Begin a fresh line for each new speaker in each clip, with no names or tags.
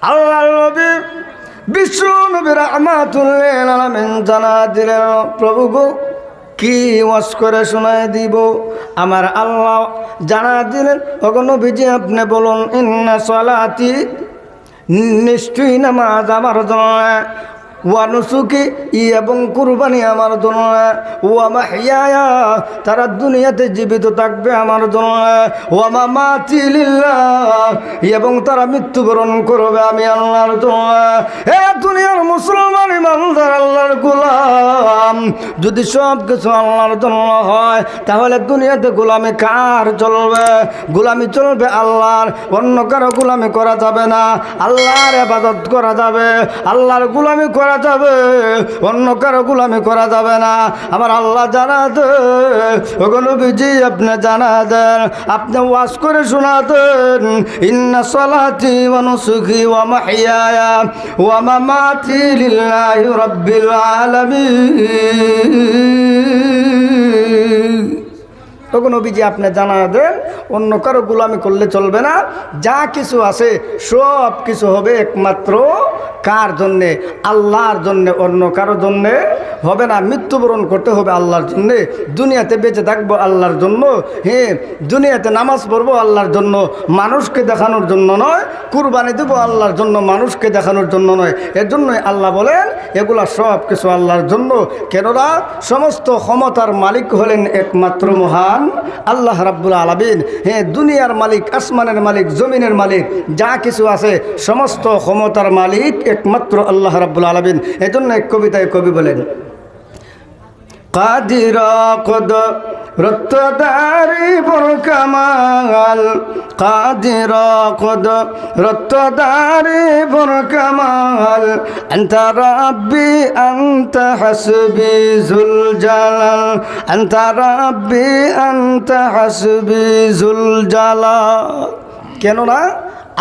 আল্লাহর নবী বিশ্ব নবী রাহমাতুল লিল আলামিন জানা দিলেন, প্রভু গো কি ওয়াজ করে শোনায় দিব? আমার আল্লাহ জানা দিলেন, ওগো নবীজি আপনি বলুন, ইন্না সালাতি, নিশ্চয়ই নামাজ আমার জন্য, ওয়া নুসুকি এবং কুরবানি আমার জন্য, ওয়া মাহইয়ায়া তারা দুনিয়াতে জীবিত থাকবে আমার জন্য, ওয়া মামাতি লিল্লাহ এবং তারা মৃত্যুবরণ করবে আমি আল্লাহর জন্য। এ দুনিয়ার মুসলমান ইমানদার আল্লাহর গোলাম, যদি সব কিছু আল্লাহর জন্য হয় তাহলে দুনিয়াতে গোলামি কার চলবে? গোলামি চলবে আল্লাহর, অন্য কারো গোলামি করা যাবে না। আল্লাহর ইবাদত করা যাবে, আল্লাহর গোলামি করা যাবে, অন্য কারো গোলামি করা যাবে না। আমার আল্লাহ জানা দে, ওগো নবীজি আপনি জানা দেন, আপনি ওয়াজ করে শোনা দেন, ইন্না সালাতি ওয়া নুসুকি ওয়া মাহইয়ায়া ওয়া মামাতি লিল্লাহি রাব্বিল আলামিন। তখন নবীজি আপনি জানা দেন, অন্য কারো গোলামি করলে চলবে না। যা কিছু আছে সব কিছু হবে একমাত্র কার জন্যে? আল্লাহর জন্যে, অন্য কারো জন্যে হবে না। মৃত্যুবরণ করতে হবে আল্লাহর জন্যে, দুনিয়াতে বেঁচে থাকবো আল্লাহর জন্য। হ্যাঁ, দুনিয়াতে নামাজ পড়বো আল্লাহর জন্য, মানুষকে দেখানোর জন্য নয়। কুরবানি দেবো আল্লাহর জন্য, মানুষকে দেখানোর জন্য নয়। এর জন্যই আল্লাহ বলেন এগুলা সব কিছু আল্লাহর জন্য। কেননা সমস্ত ক্ষমতার মালিক হলেন একমাত্র মহান আল্লাহ রাব্বুল আলামিন। হ্যাঁ, দুনিয়ার মালিক, আসমানের মালিক, জমিনের মালিক, যা কিছু আছে সমস্ত ক্ষমতার মালিক একমাত্র আল্লাহ রাব্বুল আলামিন। এজন্য এক কবিতায় কবি বলেন, কাদির রত্তদারি বর কামাল, কাদির রত্তদারি বর কামাল, আনতা রাব্বি আনতা হাসবি জুল জালাল, আনতা রাব্বি আনতা হাসবি জুল জালাল। কেননা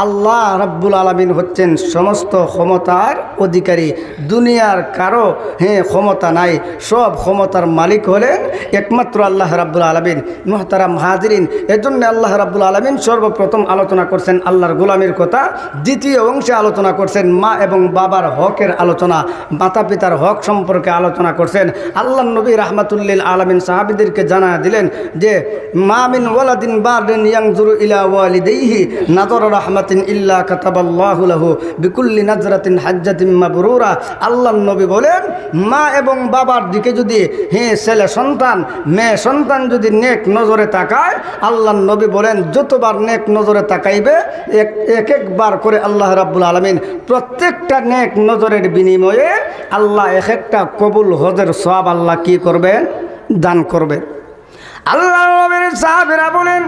আল্লাহ রাব্বুল আলামিন হচ্ছেন সমস্ত ক্ষমতার অধিকারী। দুনিয়ার কারো ক্ষমতা নাই, সব ক্ষমতার মালিক হলেন একমাত্র আল্লাহ রাব্বুল আলামিন। মুহতারাম হাজিরিন, এজন্য আল্লাহ রাব্বুল আলামিন সর্বপ্রথম আলোচনা করছেন আল্লাহর গোলামির কথা, দ্বিতীয় অংশে আলোচনা করছেন মা এবং বাবার হকের আলোচনা, মাতা পিতার হক সম্পর্কে আলোচনা করছেন। আল্লাহ নবী রাহমাতুল লিল আলামিন সাহাবীদেরকে জানা দিলেন যে মা মিন ওয়ালাদিন বারিন ইয়ানজুরু ইলা ওয়ালিদাইহি নাযরা রাহমাত ইল্লা কাতাবাল্লাহু লাহু বিকুল্লি নাজরাতিন হাজ্জাতিন মাবরুরা। আল্লাহর নবী বলেন, মা এবং বাবার দিকে যদি ছেলে সন্তান, মেয়ে সন্তান যদি নেক নজরে তাকায়, আল্লাহর নবী বলেন যতবার নেক নজরে তাকাইবে এক একবার করে আল্লাহ রাব্বুল আলামিন প্রত্যেকটা নেক নজরের বিনিময়ে আল্লাহ এক একটা কবুল হজের সওয়াব আল্লাহ কি করবেন? দান করবেন। আল্লাহ নবীর সাহাবীরা বলেন,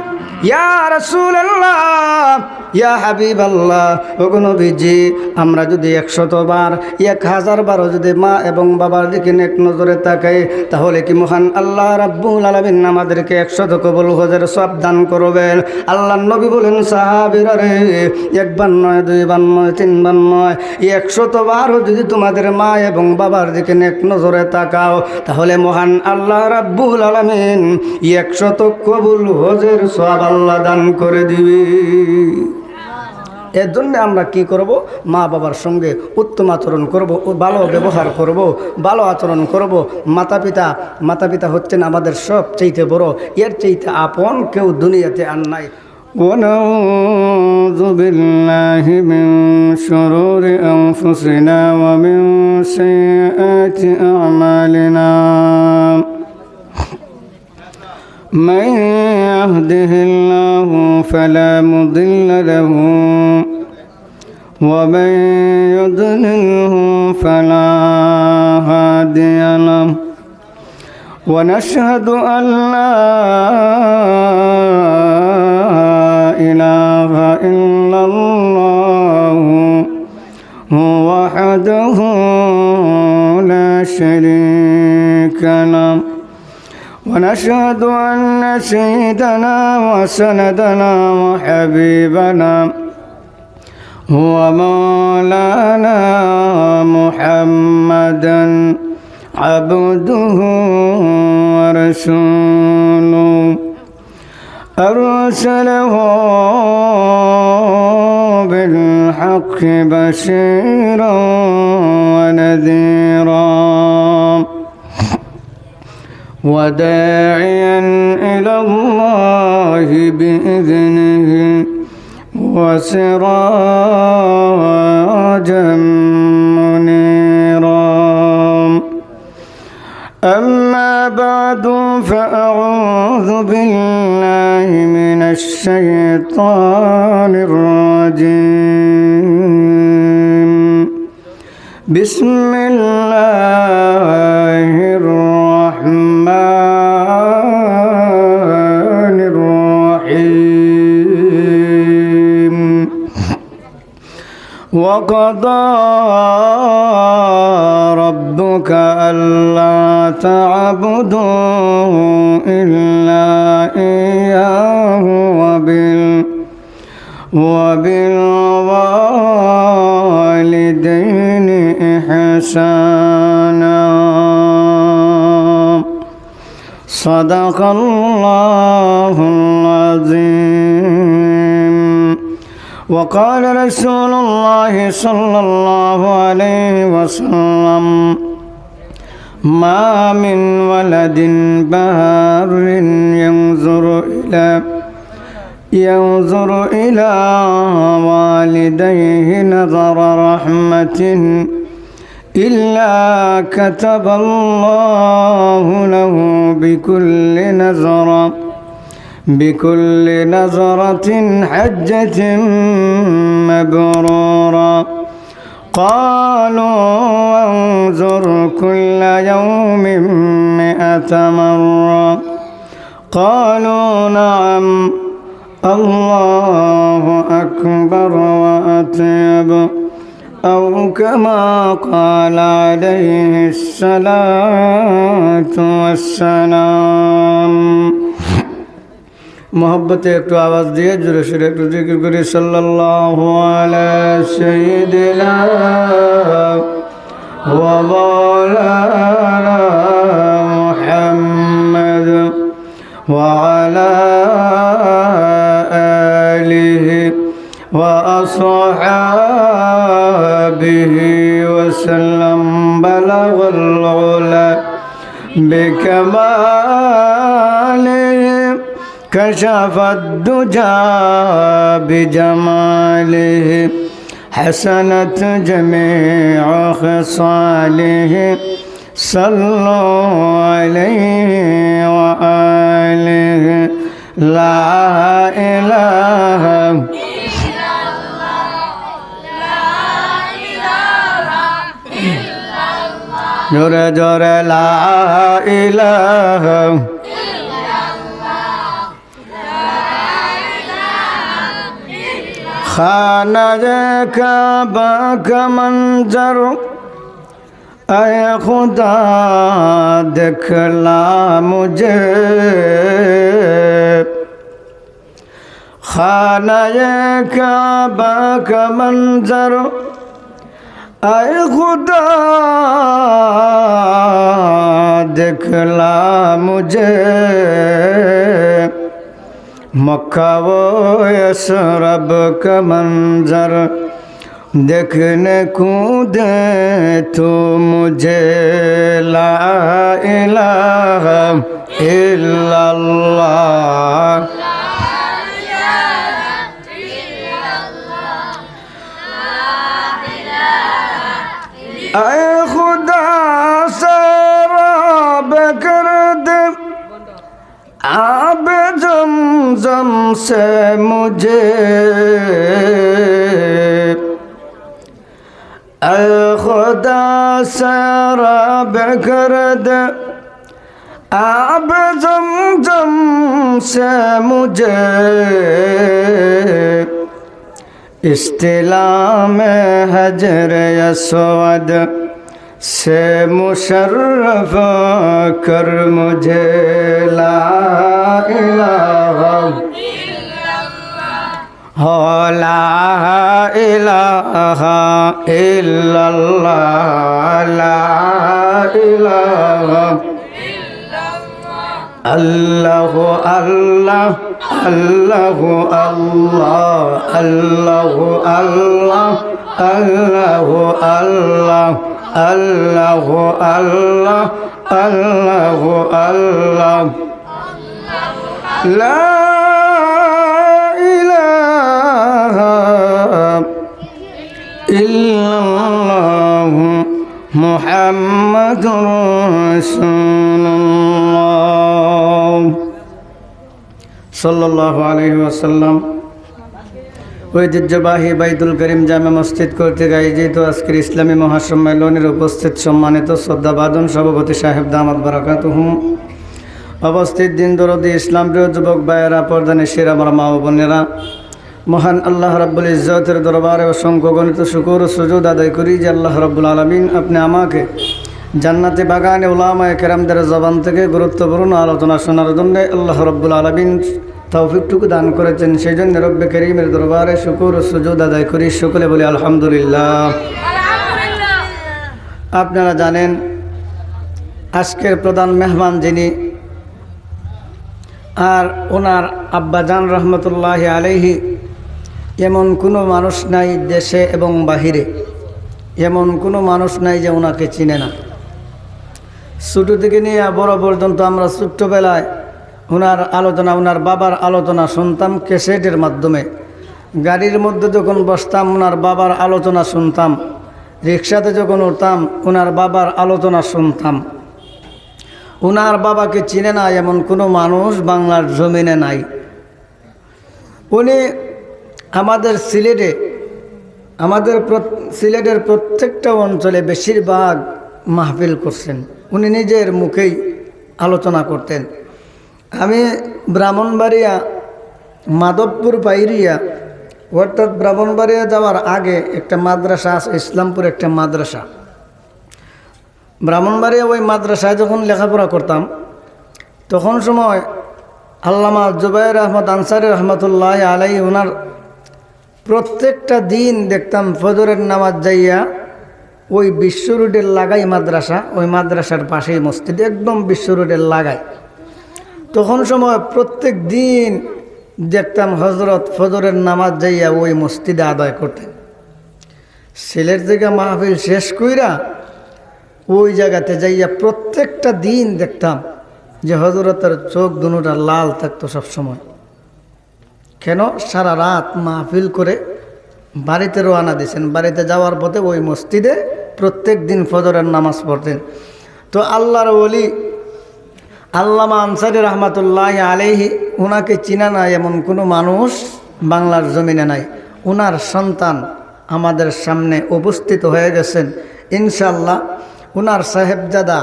ইয়া রাসূলুল্লাহ, ইয়া হাবিবাল্লাহ, ওগো নবীজি আমরা যদি 100 বার 1000 বারও যদি মা এবং বাবার দিকে নেক নজরে তাকাই, তাহলে কি মহান আল্লাহ রাব্বুল আলামিন আমাদেরকে 100 কবুল হজের সওয়াব দান করবেন? আল্লাহর নবী বলেন, সাহাবীরা রে, একবার নয়, দুইবার নয়, তিনবার নয়, 100 বারও যদি তোমাদের মা এবং বাবার দিকে নেক নজরে তাকাও, তাহলে মহান আল্লাহ রাব্বুল আলামিন 100 কবুল হজের সওয়াব আল্লাহ দান করে দিবে। এর জন্য আমরা কি করব? মা বাবার সঙ্গে উত্তম আচরণ করব, ভালো ব্যবহার করব, ভালো আচরণ করব। মাতা পিতা হচ্ছেন আমাদের সবচেয়ে বড়, এর চাইতে আপন কেউ দুনিয়াতে আর নাই। ونعوذ بالله من شرور أنفسنا ومن سيئات أعمالنا، من يهده الله فلا مضل له ومن يضلله فلا هادي له، ونشهد أن لا إله إلا الله وحده لا شريك له، ونشهد أن سيدنا وسندنا وحبيبنا هو مولانا محمدا عبده ورسوله. أرسله بالحق بشيرا ونذيرا وداعيا إلى الله بإذنه وسراجا منيرا أما بعد فأعوذ بالله من الشيطان الرجيم بسم الله الرحمن الرحيم وقضى ربك ألا تعبدوا إلا إياه وبالوالدين إحسانا صدق الله العظيم وقال رسول الله صلى الله عليه وسلم ما من ولد بار ينظر إلى والديه نظر رحمة إلا كتب الله له بكل نظرة حجة مبرورا قالوا وانظر كل يوم 100 مرة قالوا نعم الله أكبر وأطيب أو كما قال عليه الصلاة والسلام मोहब्बत एक तो आवाज़ दिए जोरे शोरे एक तो जिक्र करी सल्लल्लाहु अलैहि सय्यिदिना व मौलाना मुहम्मद व अला आलिहि व अस्हाबिहि व सल्लम बलगल उला बिकमालिहि كشف الدجى بجماله حسنت جميع خصاله صلوا عليه وآله لا إله إلا الله لا إله إلا الله جورة جورة لا إله खाना काबा का मंजर ऐ खुदा दिखला मुझे खाना काबा का मंजर ऐ खुदा दिखला मुझे मक्का वो यसरब का मंजर देखने को दे तो मुझे ला इलाहा इल्लल्लाह ऐ खुदा सराब कर दे आब ज़मज़म से मुझे ऐ खुदा सराब कर दे आब ज़मज़म से मुझे इस्तिलाम हजर अस्वद से मुशर्रफ कर मुझे ला इलाहा हो ला इलाहा इल्लल्लाह ला इलाहा আল্লাহ আল্লাহ আল্লাহ আল্লাহ আল্লাহ আল্লাহ আল্লাহ আল্লাহ আল্লাহ আল্লাহ আল্লাহ লা ইলাহা ইল্লাল্লাহ মুহাম্মাদুর রাসূলুল্লাহ সাল্লাল্লাহু আলাইহি ওয়াসাল্লাম। ঐতিহ্যবাহী বাইতুল করিম জামে মসজিদ কর্তৃক আয়োজিত আজকের ইসলামী মহাসম্মেলনের উপস্থিত সম্মানিত শ্রদ্ধাভাজন সভাপতি সাহেব দামাত বারাকাতুহুম, অবস্থিত দিন দরদি ইসলাম প্রিয় যুবক ভাইয়েরা, পর্দানিশীর আমার মা ও বোনেরা, মহান আল্লাহ রাব্বুল ইজ্জতের দরবারে অসংখ্য গণিত শুকর ও সুজুদ আদায় করি যে আল্লাহ রাব্বুল আলামিন আপনি আমাকে জান্নাতি বাগানে উলামায়ে কেরামদের জবান থেকে গুরুত্বপূর্ণ আলোচনা শোনার জন্য আল্লাহ রাব্বুল আলামিন তৌফিকটুকু দান করেছেন। সেই জন্য রব্বে করিমের দরবারে শুকর ও সুজুদ আদায় করি, সকলে বলি আলহামদুলিল্লাহ। আপনারা জানেন আজকের প্রধান মেহমান যিনি, আর ওনার আব্বাজান রহমতুল্লাহ আলাইহি, এমন কোনো মানুষ নাই দেশে এবং বাহিরে, এমন কোনো মানুষ নাই যে ওনাকে চিনে না। ছোটো থেকে নিয়ে বড় পর্যন্ত আমরা ছোট্টবেলায় ওনার আলোচনা, ওনার বাবার আলোচনা শুনতাম ক্যাসেটের মাধ্যমে। গাড়ির মধ্যে যখন বসতাম ওনার বাবার আলোচনা শুনতাম, রিক্সাতে যখন উঠতাম ওনার বাবার আলোচনা শুনতাম। ওনার বাবাকে চিনে না এমন কোনো মানুষ বাংলার জমিনে নাই। উনি আমাদের সিলেটের প্রত্যেকটা অঞ্চলে বেশিরভাগ মাহফিল করছেন। উনি নিজের মুখেই আলোচনা করতেন। আমি ব্রাহ্মণবাড়িয়া মাধবপুর পাইরিয়া, অর্থাৎ ব্রাহ্মণবাড়িয়া যাওয়ার আগে একটা মাদ্রাসা আছে, ইসলামপুর একটা মাদ্রাসা। ব্রাহ্মণবাড়িয়া ওই মাদ্রাসায় যখন লেখাপড়া করতাম তখন সময় আল্লামা জুবাইর আহমদ আনসারী রহমতুল্লাহ আলাইহি ওনার প্রত্যেকটা দিন দেখতাম ফজরের নামাজ যাইয়া ওই বিশ্ব রোডের লাগাই মাদ্রাসা, ওই মাদ্রাসার পাশেই মসজিদ, একদম বিশ্ব রোডের লাগাই। তখন সময় প্রত্যেক দিন দেখতাম হজরত ফজরের নামাজ যাইয়া ওই মসজিদে আদায় করতেন। সিলেট থেকে মাহফিল শেষ কইরা ওই জায়গাতে যাইয়া প্রত্যেকটা দিন দেখতাম যে হজরতের চোখ দুটা লাল থাকতো সবসময়। কেন? সারা রাত মাহফিল করে বাড়িতে রওনা দিয়েছেন, বাড়িতে যাওয়ার পথে ওই মসজিদে প্রত্যেক দিন ফজরের নামাজ পড়তেন। তো আল্লাহর ওলি আল্লামা আনসারী রহমতুল্লাহ আলাইহি, ওনাকে চিনা না এমন কোনো মানুষ বাংলার জমিনে নাই। ওনার সন্তান আমাদের সামনে উপস্থিত হয়ে গেছেন। ইনশাআল্লাহ ওনার সাহেবজাদা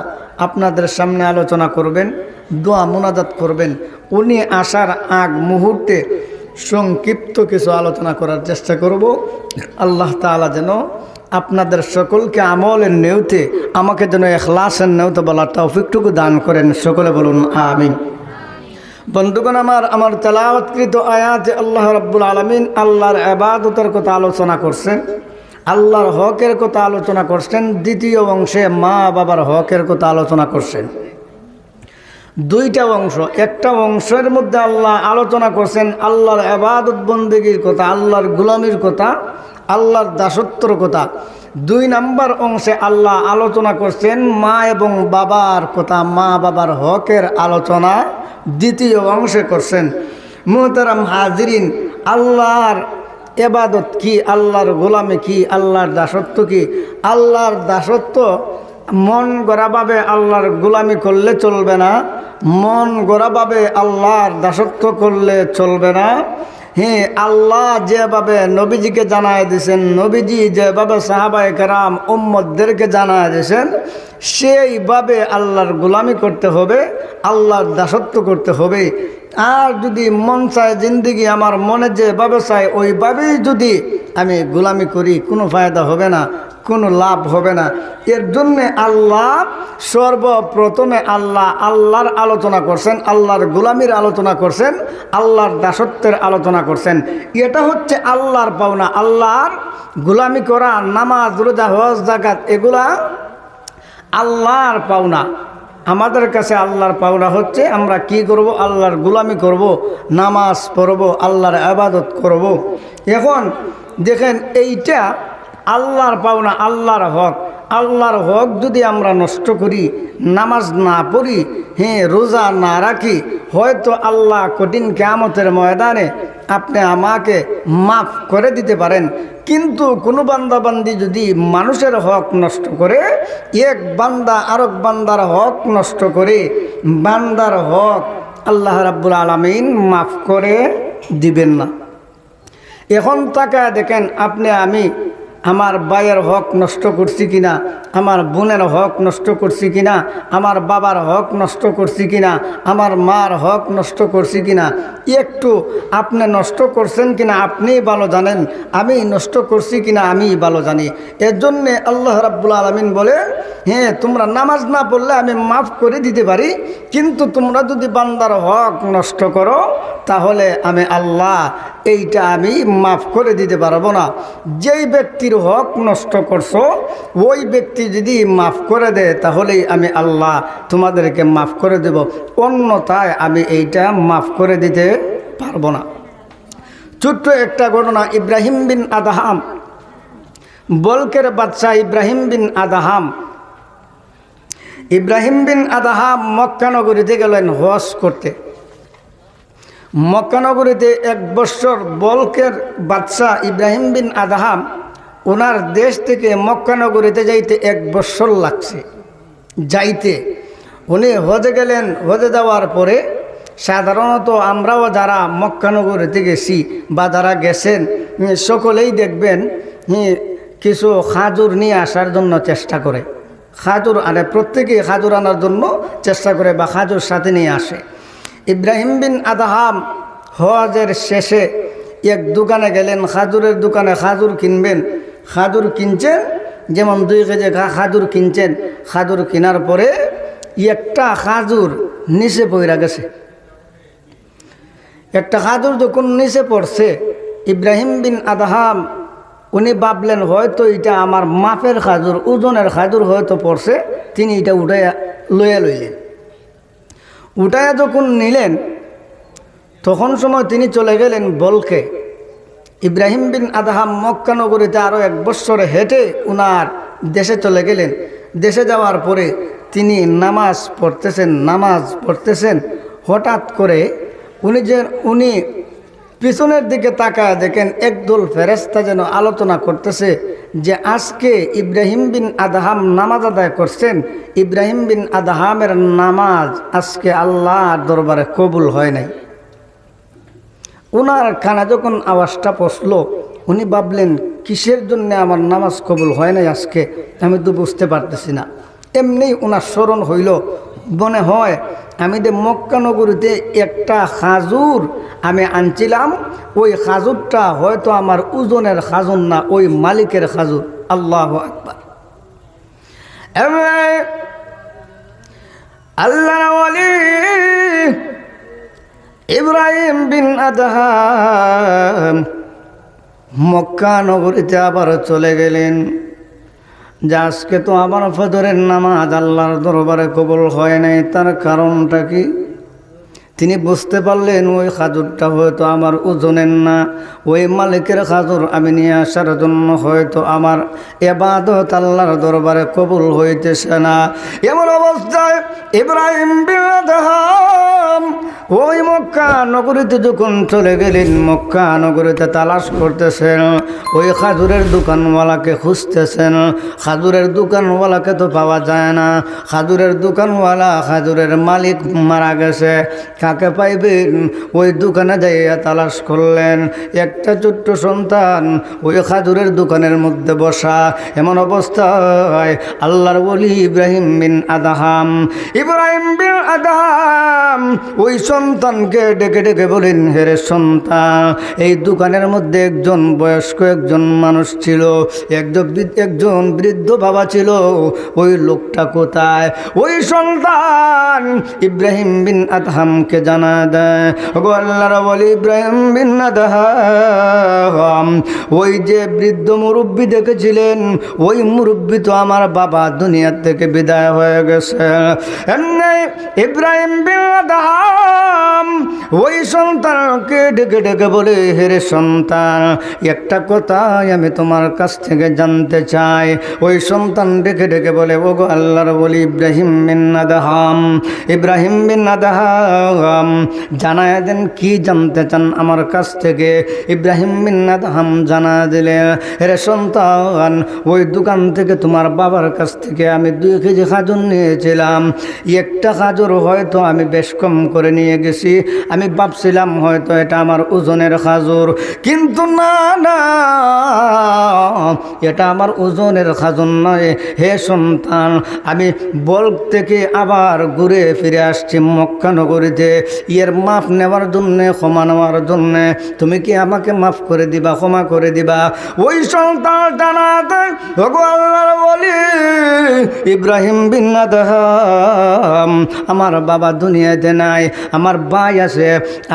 আপনাদের সামনে আলোচনা করবেন, দোয়া মুনাজাত করবেন। উনি আসার আগ মুহূর্তে সংক্ষিপ্ত কিছু আলোচনা করার চেষ্টা করব। আল্লাহ তাআলা যেন আপনাদের সকলকে আমলের নেউতে, আমাকে যেন ইখলাসের নেউতে বলার তৌফিকটুকু দান করেন, সকলে বলুন আমিন। বন্ধুগণ, আমার তেলাওয়াতকৃত আয়াতে আল্লাহ রাব্বুল আলামিন আল্লাহর ইবাদতের কথা আলোচনা করছেন, আল্লাহর হকের কথা আলোচনা করছেন। দ্বিতীয় অংশে মা বাবার হকের কথা আলোচনা করছেন। দুইটা অংশ, একটা অংশের মধ্যে আল্লাহ আলোচনা করছেন আল্লাহর ইবাদত বন্দেগীর কথা, আল্লাহর গোলামির কথা, আল্লাহর দাসত্বর কথা। 2 নম্বর অংশে আল্লাহ আলোচনা করছেন মা এবং বাবার কথা, মা বাবার হকের আলোচনা দ্বিতীয় অংশে করছেন। মুহতারাম হাজিরিন, আল্লাহর ইবাদত কি, আল্লাহর গোলামি কি, আল্লাহর দাসত্ব কি? আল্লাহর দাসত্ব মন গড়াভাবে আল্লাহর গোলামি করলে চলবে না, মন গড়াভাবে আল্লাহর দাসত্ব করলে চলবে না। হ্যাঁ, আল্লাহ যেভাবে নবীজিকে জানায় দিয়েছেন, নবীজি যেভাবে সাহাবায়ে কেরাম উম্মতদেরকে জানায় দিয়েছেন, সেইভাবে আল্লাহর গোলামি করতে হবে, আল্লাহর দাসত্ব করতে হবে। আর যদি মন চায় জিন্দিগি আমার মনে যেভাবে চায় ওইভাবেই যদি আমি গোলামি করি, কোনো ফায়দা হবে না, কোনো লাভ হবে না। এর জন্যে আল্লাহ সর্বপ্রথমে আল্লাহর আলোচনা করছেন, আল্লাহর গোলামির আলোচনা করছেন, আল্লাহর দাসত্বের আলোচনা করছেন। এটা হচ্ছে আল্লাহর পাওনা। আল্লাহর গোলামি করা, নামাজ রোজা হজ যাকাত এগুলা আল্লাহর পাওনা। আমাদের কাছে আল্লাহর পাওনা হচ্ছে আমরা কি করব? আল্লাহর গোলামি করব, নামাজ পড়ব, আল্লাহর ইবাদত করব। এখন দেখেন এইটা আল্লাহর পাওনা, আল্লাহর হক। আল্লাহর হক যদি আমরা নষ্ট করি, নামাজ না পড়ি, রোজা না রাখি, হয়তো আল্লাহ কঠিন কিয়ামতের ময়দানে আপনি আমাকে মাফ করে দিতে পারেন। কিন্তু কোনো বান্দাবান্দি যদি মানুষের হক নষ্ট করে, এক বান্দা আরেক বান্দার হক নষ্ট করে, বান্দার হক আল্লাহ রাব্বুল আলামিন মাফ করে দিবেন না। এখন তাকায় দেখেন আপনি আমি আমার ভাইয়ের হক নষ্ট করছি কিনা, আমার বোনের হক নষ্ট করছি কিনা, আমার বাবার হক নষ্ট করছি কিনা, আমার মার হক নষ্ট করছি কিনা, একটু আপনি নষ্ট করছেন কিনা আপনিই ভালো জানেন, আমি নষ্ট করছি কিনা আমিই ভালো জানি। এর জন্যে আল্লাহ রাব্বুল আলামিন বলে, তোমরা নামাজ না পড়লে আমি মাফ করে দিতে পারি, কিন্তু তোমরা যদি বান্দার হক নষ্ট করো তাহলে আমি আল্লাহ এইটা আমি মাফ করে দিতে পারবো না। যেই ব্যক্তির হক নষ্ট করছো ওই ব্যক্তি যদি মাফ করে দেয় তাহলেই আমি আল্লাহ তোমাদেরকে মাফ করে দেব, অন্যথায় আমি এইটা মাফ করে দিতে পারবো না। ছোট্ট একটা ঘটনা, ইব্রাহিম বিন আদহাম, বলকের বাদশা ইব্রাহিম বিন আদহাম। ইব্রাহিম বিন আদহাম মক্কা নগরীতে গেলেন হজ করতে। মক্কা নগরীতে 1 বছর বলকের বাদশা ইব্রাহিম বিন আদহাম, ওনার দেশ থেকে মক্কা নগরীতে যাইতে 1 বছর লাগছে যাইতে। উনি হজে গেলেন। হজে যাওয়ার পরে সাধারণত আমরাও যারা মক্কা নগরীতে গেছি বা যারা গেছেন সকলেই দেখবেন কিছু খাজুর নিয়ে আসার জন্য চেষ্টা করে। খাজুর আনে, প্রত্যেকেই খাজুর আনার জন্য চেষ্টা করে বা খাজুর সাথে নিয়ে আসে। ইব্রাহিম বিন আদহাম হজের শেষে এক দোকানে গেলেন, খাজুরের দোকানে খাজুর কিনবেন। খাজুর কিনছেন, যেমন 2 কেজি খাজুর কিনছেন। খাজুর কেনার পরে একটা খাজুর নিচে পড়ে গেছে। একটা খাজুর যখন নিচে পড়ছে, ইব্রাহিম বিন আদহাম উনি ভাবলেন হয়তো এটা আমার মাপের খাজুর, ওজনের খাজুর হয়তো পড়ছে। তিনি এটা উঠাইয়া লইলেন। উঠাইয়া যখন নিলেন তখন সময় তিনি চলে গেলেন বলকে। ইব্রাহিম বিন আদহাম মক্কা নগরীতে আরও 1 বছর হেঁটে উনার দেশে চলে গেলেন। দেশে যাওয়ার পরে তিনি নামাজ পড়তেছেন। হঠাৎ করে উনি পিছনের দিকে তাকায় দেখেন একদল ফেরেশতা যেন আলোচনা করতেছে যে আজকে ইব্রাহিম বিন আদহাম নামাজ আদায় করছেন, ইব্রাহিম বিন আদহামের নামাজ আজকে আল্লাহর দরবারে কবুল হয় নাই। ওনার কানে যখন আওয়াজটা পৌঁছলো উনি ভাবলেন কিসের জন্য আমার নামাজ কবুল হয় নাই আজকে, আমি তো বুঝতে পারতেছি না। এমনি ওনার স্মরণ হইল, মনে হয় আমি যে মক্কা নগরীতে একটা খাজুর আমি আনছিলাম, ওই খাজুরটা হয়তো আমার ওজনের খাজুর না, ওই মালিকের খাজুর। আল্লাহু আকবার। আল্লাহর ওয়ালি ইব্রাহিম বিন আদহাম মক্কা নগরীতে আবার চলে গেলেন। যে আজকে তো আমার ফজরের নামাজ আল্লাহর দরবারে কবুল হয় নাই, তার কারণটা কি? তিনি বুঝতে পারলেন ওই খাজুরটা হয়তো আমার ওজনের না, ওই মালিকের খাজুর আমি নিয়ে আসার জন্য হয়তো আমার ইবাদত আল্লাহর দরবারে কবুল হইতেছে না। এমন অবস্থায় ইব্রাহিম বিন আদহাম ওই মক্কা নগরীতে যখন চলে গেলেন, মক্কা নগরীতে তালাশ করতেছেন, ওই খাজুরের দোকানওয়ালাকে খুঁজতেছেন। খাজুরের দোকানওয়ালাকে তো পাওয়া যায় না। খাজুরের দোকানওয়ালা, খাজুরের মালিক মারা গেছে। কাকে পাইবেন? ওই দোকানে যাইয়া তালাশ করলেন। একটা ছোট্ট সন্তান ওই খাজুরের দোকানের মধ্যে বসা। এমন অবস্থায় আল্লাহর ওলি ইব্রাহিম বিন আদহাম ওই সন্তানকে ডেকে ডেকে বলেন, হেরে সন্তান, এই দোকানের মধ্যে একজন বয়স্ক একজন মানুষ ছিল, একজন বৃদ্ধ বাবা ছিল, ওই লোকটা কোথায়? ওই সন্তান ইব্রাহিম বিন আদহামকে আদাহামকে জানা দেয়, ওগো আল্লাহর ওলি ইব্রাহিম বিন আদহাম ওই যে বৃদ্ধ মুরব্বী দেখেছিলেন, ওই মুরব্বী তো আমার বাবা দুনিয়ার থেকে বিদায় হয়ে গেছে। এমনি ইব্রাহিম বিন আদহাম ওই সন্তানকে ডেকে ডেকে বলে, হেরে সন্তান, একটা কথা আমি তোমার কাছ থেকে জানতে চাই। ওই সন্তান ডেকে ডেকে বলে, ওগো আল্লাহর ওলি ইব্রাহিম বিন আদহাম, ইব্রাহিম বিন আদহাম জানায় দেন কি জানতে চান আমার কাছ থেকে। ইব্রাহিম বিন আদহাম জানা দিলে, হেরে সন্তান, ওই দোকান থেকে তোমার বাবার কাছ থেকে আমি 2 কেজি খাজুর নিয়েছিলাম। একটা খাজুর হয়তো আমি বেশ কম করে নিয়ে গেছি, আমি ভাবছিলাম হয়তো এটা আমার ওজনের খাজুর, কিন্তু না না, এটা আমার ওজনের খাজুর নয়। হে সন্তান, আমি বল্ক থেকে আবার ঘুরে ফিরে আসছি মক্কা নগরীতে এর মাফ নেওয়ার জন্যে, ক্ষমা নেওয়ার জন্যে। তুমি কি আমাকে মাফ করে দিবা, ক্ষমা করে দিবা? ওই সন্তান জানাতে, ওগো আল্লাহর ওলি ইব্রাহিম বিন আদহাম, আমার বাবা দুনিয়াতে নাই, আমার ভাই আছে,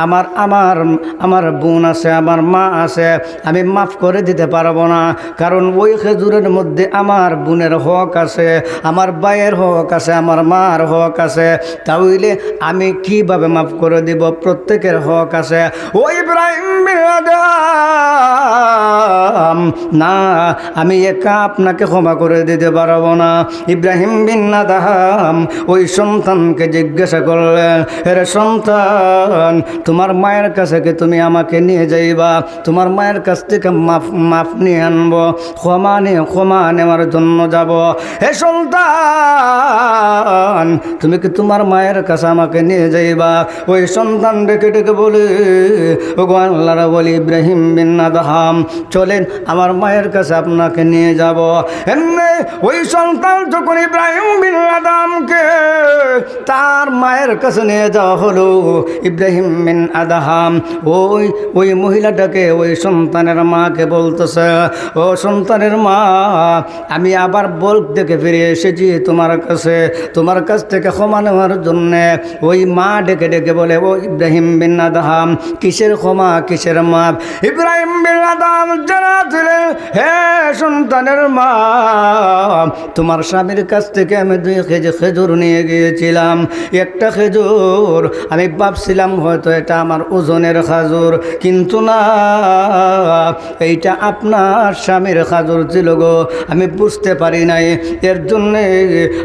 আমার আমার আমার বোন আছে, আমার মা আছে, আমি মাফ করে দিতে পারবো না, কারণ ওই খেজুরের মধ্যে আমার বোনের হক আছে, আমার ভাইয়ের হক আছে, আমার মার হক আছে, তাহলে আমি কিভাবে মাফ করে দিব? প্রত্যেকের হক আছে। ওই ইব্রাহিম বিন আদহাম, না, আমি একা আপনাকে ক্ষমা করে দিতে পারবো না। ইব্রাহিম বিন আদহাম ওই সন্তানকে জিজ্ঞাসা করলেন, হে সন্তান, তোমার মায়ের কাছে কি তুমি আমাকে নিয়ে যাইবা? তোমার মায়ের কাছ থেকে মাফ নিয়ে আনবো, ক্ষমা নেওয়ার জন্য যাব। হে সন্তান, তুমি কি তোমার মায়ের কাছে আমাকে নিয়ে যাইবা? ওই সন্তান ডেকে ডেকে বলে, ওগো আল্লাহর ওলি ইব্রাহিম বিন আদহাম, চলেন আমার মায়ের কাছে আপনাকে নিয়ে যাব। এমনি ওই সন্তান যখন ইব্রাহিম বিন আদহামকে তার মায়ের কাছে নিয়ে যাওয়া হলো, ইব্রাহিম বিন আদহাম ওই মহিলাটাকে, ওই সন্তানের মাকে বলতেছে, ও সন্তানের মা, আমি আবার বল্ক থেকে ফিরে এসেছি তোমার কাছ থেকে ক্ষমা নেওয়ার জন্যে। ওই মা ডেকে ডেকে বলে, ও ইব্রাহিম বিন আদহাম, কিসের ক্ষমা, কিসের মাপ? ইব্রাহিম বিন আদহাম জানাছিলেন, হে সন্তানের মা, তোমার স্বামীর কাছ থেকে আমি 2 কেজি খেজুর নিয়ে গিয়েছিলাম। একটা খেজুর আমি ভাবছিলাম হয়তো এটা আমার ওজনের খাজুর, কিন্তু না, এইটা আপনার স্বামীর খাজুর ছিল গো, আমি বুঝতে পারি নাই, এর জন্যে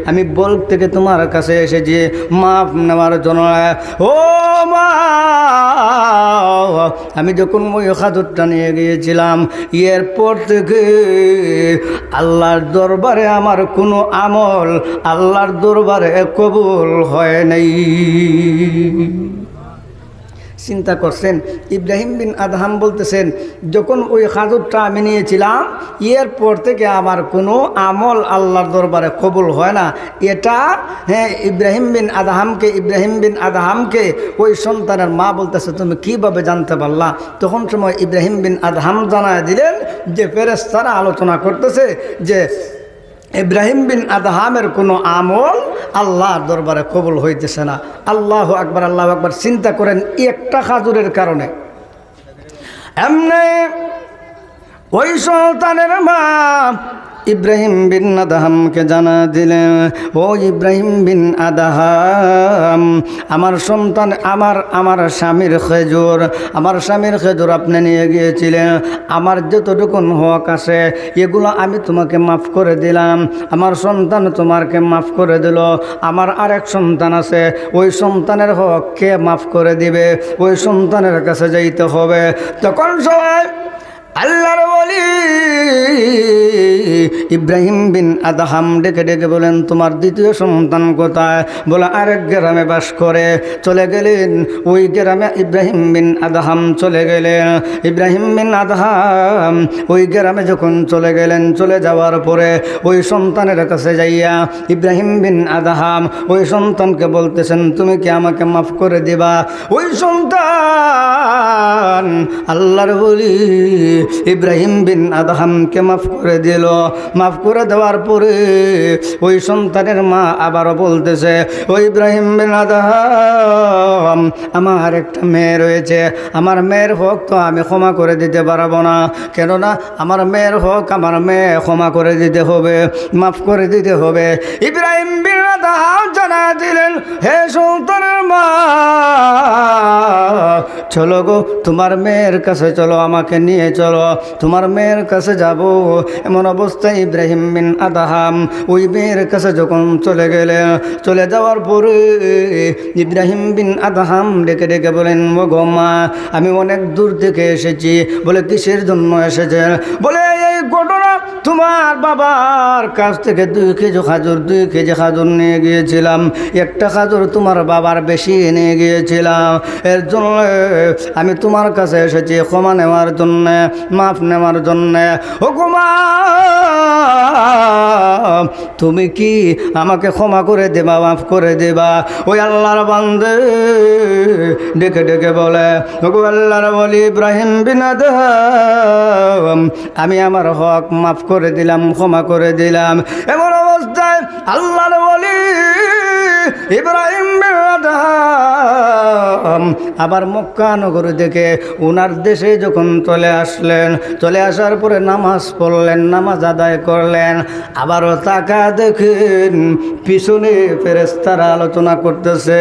আমি বল্ক থেকে তোমার কাছে এসেছি মাফ নেওয়ার জন্য। ও মা, আমি যখন ওই খাজুরটা নিয়ে গিয়েছিলাম, এরপর থেকে আল্লাহর দরবারে আমার কোনো আমল আল্লাহর দরবারে কবুল হয় নাই। চিন্তা করছেন, ইব্রাহিম বিন আদহাম বলতেছেন, যখন ওই খাজুরটা আমি নিয়েছিলাম, এরপর থেকে আমার কোনো আমল আল্লাহর দরবারে কবুল হয় না। এটা ইব্রাহিম বিন আদহামকে ওই সন্তানের মা বলতেছে, তুমি কিভাবে জানতে পারলা? তখন সময় ইব্রাহিম বিন আদহাম জানায় দিলেন যে ফেরেশতারা আলোচনা করতেছে যে ইব্রাহিম বিন আদহামের কোনো আমল আল্লাহর দরবারে কবুল হইতেছে না। আল্লাহু আকবার, আল্লাহু আকবার। চিন্তা করেন, একটা খাজুরের কারণে। এমনি ওই সন্তানের মা ইব্রাহিম বিন আদহামকে জানা দিলেন, ও ইব্রাহিম বিন আদহাম, আমার সন্তান, আমার স্বামীর খেজুর আপনি নিয়ে গিয়েছিলেন, আমার যতটুকু হক আছে এগুলো আমি তোমাকে মাফ করে দিলাম, আমার সন্তান তোমাকে মাফ করে দিল, আমার আরেক সন্তান আছে, ওই সন্তানের হক কে মাফ করে দিবে? ওই সন্তানের কাছে যাইতে হবে। তখন সবাই আল্লাহর ওলি ইব্রাহিম বিন আদহাম ডেকে ডেকে বলেন, তোমার দ্বিতীয় সন্তান কোথায়? বলে আরেক গ্রামে বাস করে। চলে গেলেন ওই গ্রামে, ইব্রাহিম বিন আদহাম চলে গেলেন। ইব্রাহিম বিন আদহাম ওই গ্রামে যখন চলে গেলেন, চলে যাওয়ার পরে ওই সন্তানের কাছে যাইয়া ইব্রাহিম বিন আদহাম ওই সন্তানকে বলতেছেন, তুমি কি আমাকে মাফ করে দিবা? ওই সন্তান সন্তান আল্লাহর ওলি ইব্রাহিম বিন আদহামকে মাফ করে দিল। মাফ করে দেওয়ার পরে ওই সন্তানের মা আবারও বলতেছে, ও ইব্রাহিম বিন আদহাম, আমার একটা মেয়ে রয়েছে, আমার মেয়ের হক তো আমি ক্ষমা করে দিতে পারবো না, কেননা আমার মেয়ের হক আমার মেয়ে ক্ষমা করে দিতে হবে, মাফ করে দিতে হবে। ইব্রাহিম বিন আদহাম জানা দিলেন, হে সন্তানের মা, চলো গো, তোমার মেয়ের কাছে চলো, আমাকে নিয়ে চলো, তোমার মেয়ের কাছে যাব। এমন অবস্থায় ইব্রাহিম বিন আদহাম ওই মেয়ের কাছে যখন চলে গেলেন, চলে যাওয়ার পরে ইব্রাহিম বিন আদহাম ডেকে ডেকে বলেন, ও গো মা, আমি অনেক দূর থেকে এসেছি। বলে কিসের জন্য এসেছেন? বলে এই ঘটনা, তোমার বাবার কাছ থেকে 2 কেজি খাজুর নিয়ে গিয়েছিলাম, একটা খাজুর তোমার বাবার বেশি নিয়ে গিয়েছিলাম, এর জন্য আমি তোমার কাছে এসেছি ক্ষমা নেওয়ার জন্য, মাফ নেওয়ার জন্য। ও মা, তুমি কি আমাকে ক্ষমা করে দেবা, মাফ করে দেবা? ওই আল্লাহর বান্দে ডেকে ডেকে বলে, ওগো আল্লাহর ওলি ইব্রাহিম বিন আদহাম, আমি আমার হক মাফ করে দিলাম, ক্ষমা করে দিলাম। এমন অবস্থায় আল্লাহর ওলি ইব্রাহিম বিন আদহাম আবার মক্কা নগর থেকে ওনার দেশে যখন চলে আসলেন, চলে আসার পরে নামাজ পড়লেন, নামাজ আদায় করলেন। আবারও তাকা দেখেন পিছনে ফেরেশতারা আলোচনা করতেছে,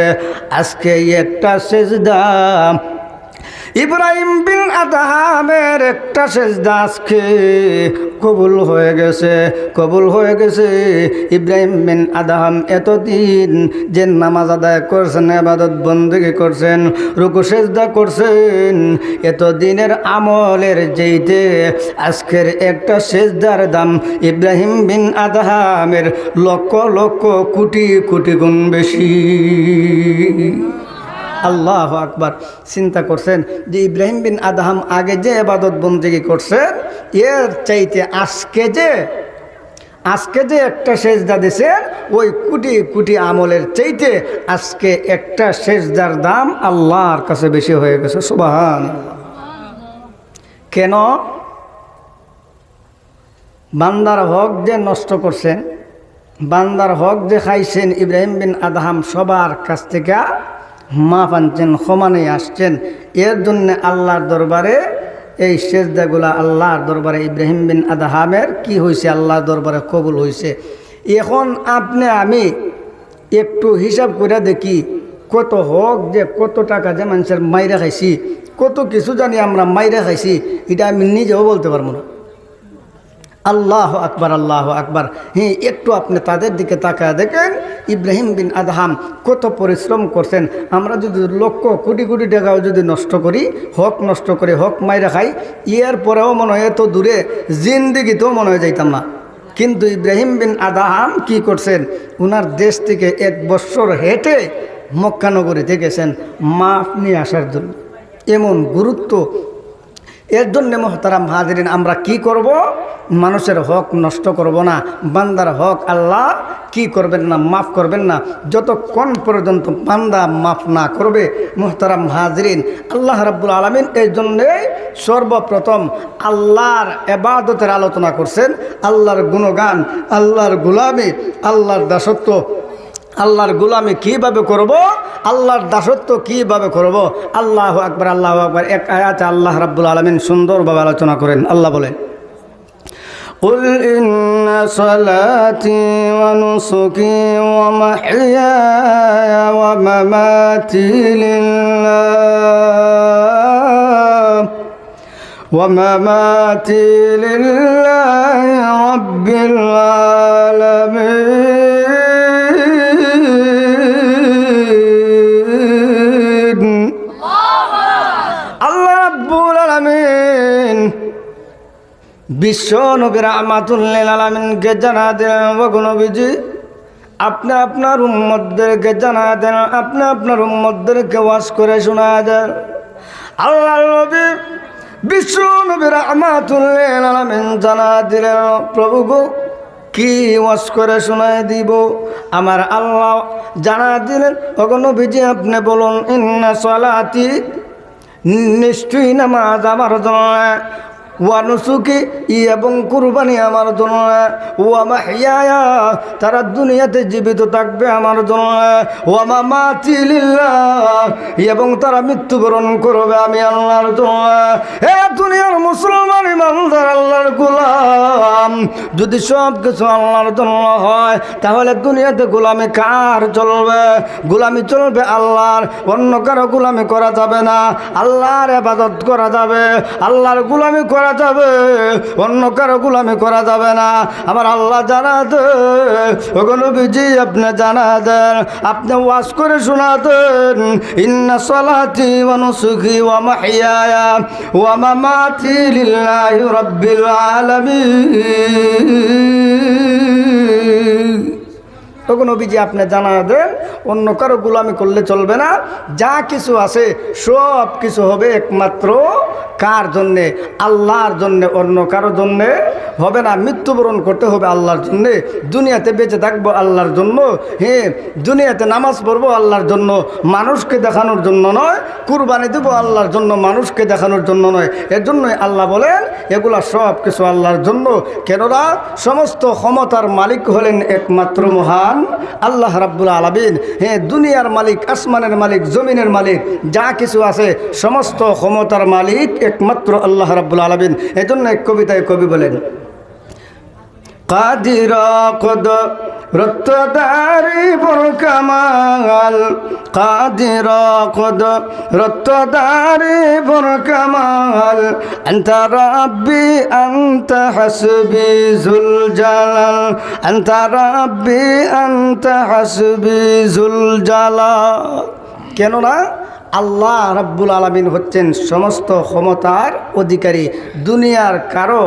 আজকে একটা সেজদা ইব্রাহিম বিন আদহামের একটা সেজদা আজকে কবুল হয়ে গেছে, কবুল হয়ে গেছে। ইব্রাহিম বিন আদহাম এতদিন যে নামাজ আদায় করছেন, ইবাদত বন্দেগী করছেন, রুকু সেজদা করছেন, এতদিনের আমলের যেইতে আজকের একটা সেজদার দাম ইব্রাহিম বিন আদহামের লক্ষ লক্ষ কোটি কোটি গুণ বেশি। আল্লাহ আকবার। চিন্তা করছেন যে ইব্রাহিম বিন আদহাম আগে যে ইবাদত বন্দেগী করছেন, এর চাইতে আজকে যে একটা সেজদা দিয়েছেন, ওই কোটি কোটি আমলের চাইতে আজকে একটা সেজদার দাম আল্লাহর কাছে বেশি হয়ে গেছে। সুবহানাল্লাহ। কেন? বান্দার হক যে নষ্ট করছেন, বান্দার হক যে খাইছেন, ইব্রাহিম বিন আদহাম সবার কাছ থেকে মাফ আনছেন, ক্ষমা নিয়ে আসছেন। এর জন্য আল্লাহর দরবারে এই সেজদাগুলা আল্লাহর দরবারে ইব্রাহিম বিন আদহামের কি হয়েছে? আল্লাহর দরবারে কবুল হয়েছে। এখন আপনি আমি একটু হিসাব করে দেখি, কত হক যে, কত টাকা যে মানুষের মাইরা খাইছি, কত কিছু জানি আমরা মাইরা খাইছি, এটা আমি নিজেও বলতে পারবো না। আল্লাহ আকবার, আল্লাহ আকবার। হ্যাঁ, একটু আপনি তাদের দিকে তাকায় দেখেন, ইব্রাহিম বিন আদহাম কত পরিশ্রম করছেন। আমরা যদি লক্ষ কোটি কোটি টাকাও যদি নষ্ট করি, হক নষ্ট করে হক মাইরা খাই, এর পরেও মনে হয় এত দূরে জিন্দিগিতেও মনে হয় যাইতাম না। কিন্তু ইব্রাহিম বিন আদহাম কি করছেন? ওনার দেশ থেকে 1 বছর হেঁটে মক্কা নগরীতে গেছেন মাফ নিয়ে আসার জন্য। এমন গুরুত্ব। এর জন্য মোহতারাম হাজিরিন, আমরা কি করব? মানুষের হক নষ্ট করব না, বান্দার হক আল্লাহ কি করবেন না, মাফ করবেন না। যতক্ষণ পর্যন্ত বান্দা মাফ না করবে, মোহতারাম হাজিরিন, আল্লাহ রাব্বুল আলামিন এই জন্যে সর্বপ্রথম আল্লাহর ইবাদতের আলোচনা করছেন, আল্লাহর গুণগান, আল্লাহর গোলামি, আল্লাহর দাসত্ব। আল্লাহর গোলামি কিভাবে করব, আল্লাহর দাসত্ব কিভাবে করব। আল্লাহু আকবার, আল্লাহু আকবার। এক আয়াতে আল্লাহ রাব্বুল আলামিন সুন্দরভাবে আলোচনা করেন। আল্লাহ বলেন, কুল ইন্না সালাতি ওয়া নুসুকি ওয়া মাহইয়ায়া ওয়া মামাতি লিল্লাহ ওয়া মামাতি লিল্লাহি রাব্বিল আলামিন। বিশ্ব নবী রাহমাতুল লিল আলামিনকে জানা দেন, ওগো নবীজি, আপনি আপনার উম্মতদেরকে জানা দেন, আপনি আপনার উম্মতদেরকে ওয়াজ করে শোনা দেন। আল্লাহর নবী বিশ্ব নবী রাহমাতুল লিল আলামিন জানা দিলেন, প্রভু গো, কি ওয়াজ করে শোনায় দিব? আমার আল্লাহ জানা দিলেন, ওগো নবীজি, আপনি বলুন, ইন্না সালাতি, নিশ্চয়ই নামাজ আমার জন্য, ওয়া নুসুকি এবং কুরবানি আমার জন্য, ওয়া মাহইয়ায়া তারা দুনিয়াতে জীবিত থাকবে আমার জন্য, ওয়া মামাতি লিল্লাহ এবং তারা মৃত্যুবরণ করবে আমি আল্লাহর জন্য। হে দুনিয়ার মুসলমান ইমানদার আল্লাহর গোলাম, যদি সব কিছু আল্লাহর জন্য হয় তাহলে দুনিয়াতে গোলামি কার চলবে? গোলামি চলবে আল্লাহর, অন্য কারো গোলামি করা যাবে না। আল্লাহর ইবাদত করা যাবে, আল্লাহর গোলামি করা যাবে, অন্য কারো গোলামি করা যাবে না। আমার আল্লাহ জানা দেন, ওগো নবীজি আপনি জানা দেন, আপনি ওয়াজ করে শোনা দেন, ইন্না সালাতি ওয়া নুসুকি ওয়া মাহইয়ায়া ওয়া মামাতি লিল্লাহি রাব্বিল আলামিন। তখন নবীজি আপনি জানা দেন, অন্য কারো গোলামি করলে চলবে না। যা কিছু আছে সব কিছু হবে একমাত্র কার জন্যে? আল্লাহর জন্যে, অন্য কারো জন্যে হবে না। মৃত্যুবরণ করতে হবে আল্লাহর জন্যে, দুনিয়াতে বেঁচে থাকবো আল্লাহর জন্য। হ্যাঁ, দুনিয়াতে নামাজ পড়বো আল্লাহর জন্য, মানুষকে দেখানোর জন্য নয়। কুরবানি দেবো আল্লাহর জন্য, মানুষকে দেখানোর জন্য নয়। এর জন্যই আল্লাহ বলেন এগুলা সব কিছু আল্লাহর জন্য। কেননা সমস্ত ক্ষমতার মালিক হলেন একমাত্র মহান আল্লাহ রাব্বুল আলামিন। হ্যাঁ, দুনিয়ার মালিক, আসমানের মালিক, জমিনের মালিক, যা কিছু আছে সমস্ত ক্ষমতার মালিক একমাত্র আল্লাহ রাব্বুল আলামিন। এজন্য এক কবিতায় কবি বলেন, কাদির রত্তদারি বরকামাল, কাদির রত্তদারি বরকামাল, আনতা রাব্বি আনতা হাসবি যুল জালাল, আনতা রাব্বি আনতা হাসবি যুল জালাল। কেননা আল্লাহ রাব্বুল আলামিন হচ্ছেন সমস্ত ক্ষমতার অধিকারী। দুনিয়ার কারো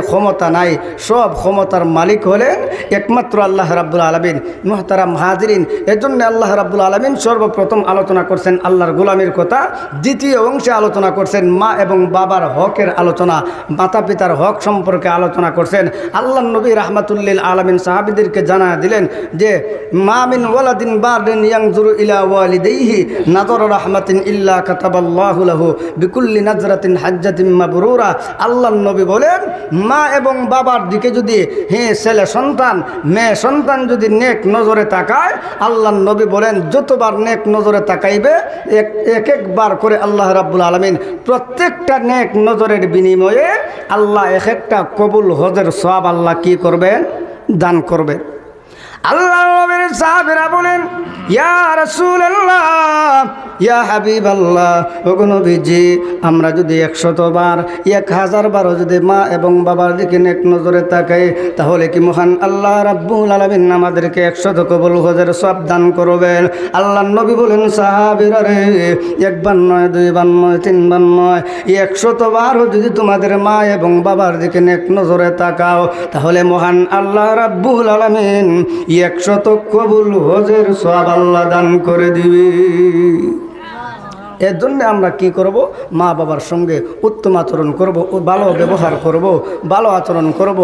ক্ষমতা নাই, সব ক্ষমতার মালিক হলেন একমাত্র আল্লাহ রাব্বুল আলামিন। মুহতারাম হাজিরিন, এজন্য আল্লাহ রাব্বুল আলামিন সর্বপ্রথম আলোচনা করছেন আল্লাহর গোলামির কথা, দ্বিতীয় অংশে আলোচনা করছেন মা এবং বাবার হকের আলোচনা, মাতা পিতার হক সম্পর্কে আলোচনা করছেন। আল্লাহ নবী রাহমাতুল্লিল আলামিন সাহাবীদেরকে জানা দিলেন যে মা মিন ওয়ালাদিন বারিন ইয়ানজুরু ইলা ওয়ালিদাইহি নাযর রাহমাত ইল্লা কাতাবাল্লাহু লাহু বিকুল্লি নাজরাতিন হাজ্জাতিন মাবরুরা। আল্লাহর নবী বলেন মা এবং বাবার দিকে যদি ছেলে সন্তান, মেয়ে সন্তান যদি নেক নজরে তাকায়, আল্লাহর নবী বলেন যতবার নেক নজরে তাকাইবে এক একবার করে আল্লাহ রাব্বুল আলামিন প্রত্যেকটা নেক নজরের বিনিময়ে আল্লাহ এক একটা কবুল হজের সওয়াব আল্লাহ কি করবেন? দান করবেন। আল্লাহ নবীর সাহাবীরা বলেন ইয়া রাসূলুল্লাহ, ইয়া হাবিবাল্লাহ, ওগো নবীজি আমরা যদি 100 বার 1000 বারও যদি মা এবং বাবার দিকে নেক নজরে তাকাই তাহলে কি মহান আল্লাহ রাব্বুল আলামিন আমাদেরকে 100 কবুল হজের সওয়াব দান করবেন? আল্লাহর নবী বলেন সাহাবীরা রে, একবার নয়, দুইবার নয়, তিনবার নয়, 100 বারও যদি তোমাদের মা এবং বাবার দিকে নেক নজরে তাকাও তাহলে মহান আল্লাহ রাব্বুল আলামিন 100 কবুল হজের সওয়াব আল্লাহ দান করে দিবে। এর জন্য আমরা কি করব? মা বাবার সঙ্গে উত্তম আচরণ করব, ভালো ব্যবহার করব, ভালো আচরণ করব।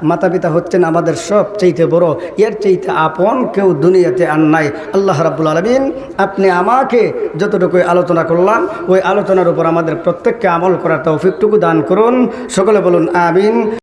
মাতা পিতা হচ্ছেন আমাদের সব চাইতে বড়, এর চাইতে আপন কেউ দুনিয়াতে আর নাই। আল্লাহ রাব্বুল আলামিন আপনি আমাকে যতটুকু আলোচনা করলাম ওই আলোচনার উপর আমাদের প্রত্যেককে আমল করার তৌফিকটুকু দান করুন। সকলে বলুন আমিন।